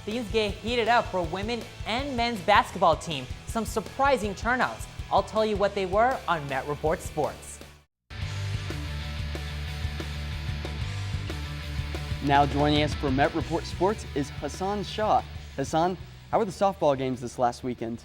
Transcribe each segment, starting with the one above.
things get heated up for women and men's basketball team. Some surprising turnouts. I'll tell you what they were on Met Report Sports. Now joining us for Met Report Sports is Hassan Shah. Hassan, how were the softball games this last weekend?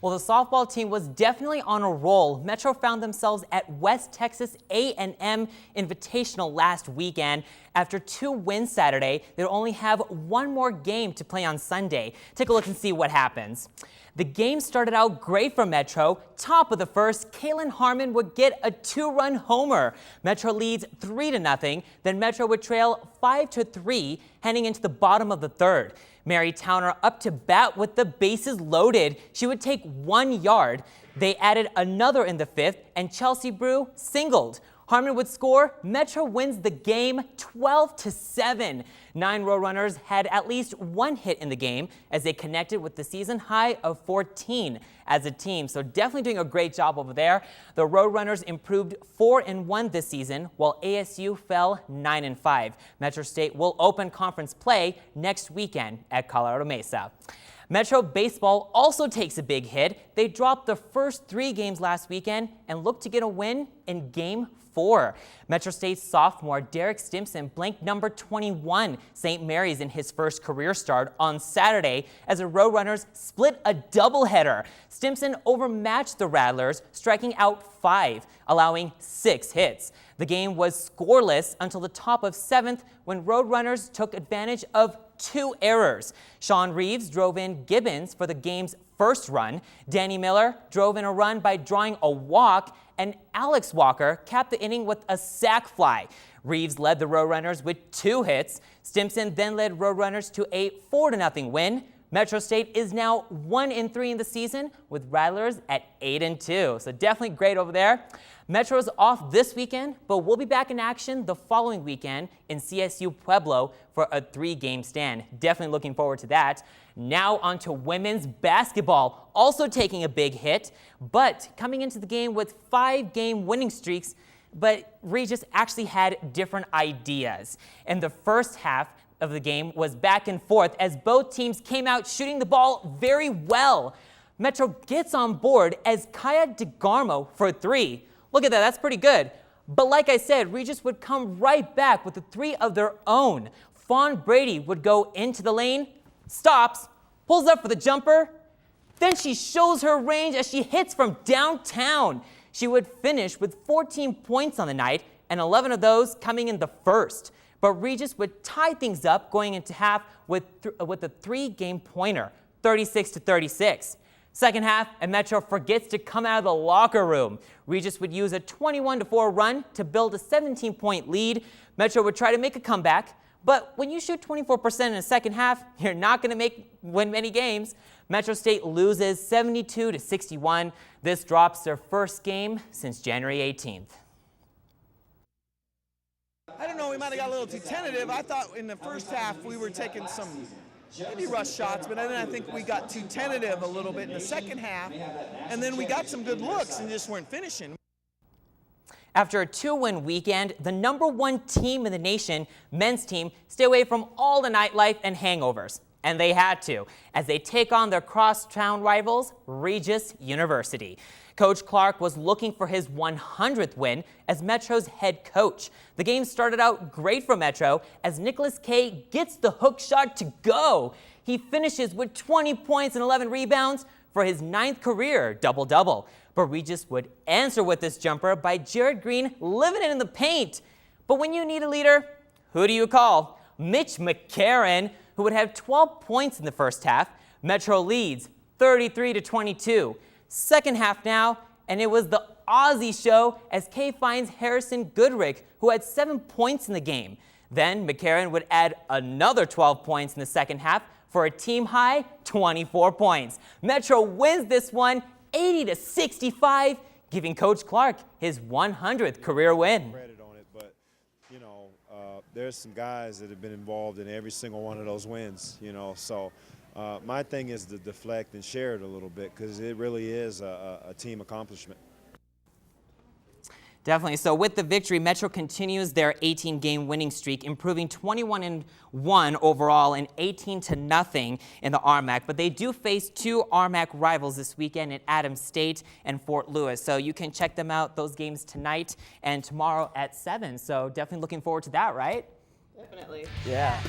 Well, the softball team was definitely on a roll. Metro found themselves at West Texas A&M Invitational last weekend. After 2 wins Saturday, they'll only have one more game to play on Sunday. Take a look and see what happens. The game started out great for Metro. Top of the first, Kaylin Harmon would get a 2-run homer. Metro leads 3-0. Then Metro would trail 5-3 heading into the bottom of the third. Mary Towner up to bat with the bases loaded. She would take 1 yard. They added another in the 5th, and Chelsea Brew singled. Harmon would score. Metro wins the game 12-7. 9 Roadrunners had at least 1 hit in the game as they connected with the season high of 14 as a team. So definitely doing a great job over there. The Roadrunners improved 4-1 this season, while ASU fell 9-5. Metro State will open conference play next weekend at Colorado Mesa. Metro Baseball also takes a big hit. They dropped the first 3 games last weekend and look to get a win in Game 4. Metro State's sophomore Derek Stimson blanked number 21 St. Mary's in his first career start on Saturday as the Roadrunners split a doubleheader. Stimson overmatched the Rattlers, striking out 5, allowing 6 hits. The game was scoreless until the top of 7th when Roadrunners took advantage of 2 errors. Sean Reeves drove in Gibbons for the game's first run. Danny Miller drove in a run by drawing a walk, and Alex Walker capped the inning with a sac fly. Reeves led the Roadrunners with 2 hits. Stimson then led Roadrunners to a 4-0 win. Metro State is now 1-3 in the season, with Rattlers at 8-2. So definitely great over there. Metro's off this weekend, but we'll be back in action the following weekend in CSU Pueblo for a 3-game stand. Definitely looking forward to that. Now on to women's basketball, also taking a big hit, but coming into the game with 5-game winning streaks. But Regis actually had different ideas. In the first half of the game was back and forth as both teams came out shooting the ball very well. Metro gets on board as Kaya DeGarmo for 3. Look at that, that's pretty good. But like I said, Regis would come right back with the 3 of their own. Fawn Brady would go into the lane, stops, pulls up for the jumper. Then she shows her range as she hits from downtown. She would finish with 14 points on the night, and 11 of those coming in the first. But Regis would tie things up going into half with a 3-game pointer, 36-36. Second half, and Metro forgets to come out of the locker room. Regis would use a 21-4 run to build a 17-point lead. Metro would try to make a comeback, but when you shoot 24% in the second half, you're not going to win many games. Metro State loses 72-61. This drops their first game since January 18th. I don't know, we might have got a little too tentative. I thought in the first half we were taking some maybe rush shots, but then I think we got too tentative a little bit in the second half, and then we got some good looks and just weren't finishing. After a 2-win weekend, the number 1 team in the nation, men's team, stay away from all the nightlife and hangovers. And they had to, as they take on their crosstown rivals, Regis University. Coach Clark was looking for his 100th win as Metro's head coach. The game started out great for Metro as Nicholas Kay gets the hook shot to go. He finishes with 20 points and 11 rebounds for his 9th career double-double. But Regis would answer with this jumper by Jared Green living it in the paint. But when you need a leader, who do you call? Mitch McCarron, who would have 12 points in the first half. Metro leads 33-22. Second half now, and it was the Aussie show as Kay finds Harrison Goodrick, who had 7 points in the game. Then McCarron would add another 12 points in the second half for a team high 24 points. Metro wins this one 80-65, giving Coach Clark his 100th career win. Credit on it, but you know, there's some guys that have been involved in every single one of those wins. You know, so my thing is to deflect and share it a little bit because it really is a team accomplishment. Definitely. So with the victory, Metro continues their 18-game winning streak, improving 21-1 overall and 18-0 in the RMAC. But they do face two RMAC rivals this weekend in Adams State and Fort Lewis. So you can check them out, those games tonight and tomorrow at 7. So definitely looking forward to that, right? Definitely. Yeah.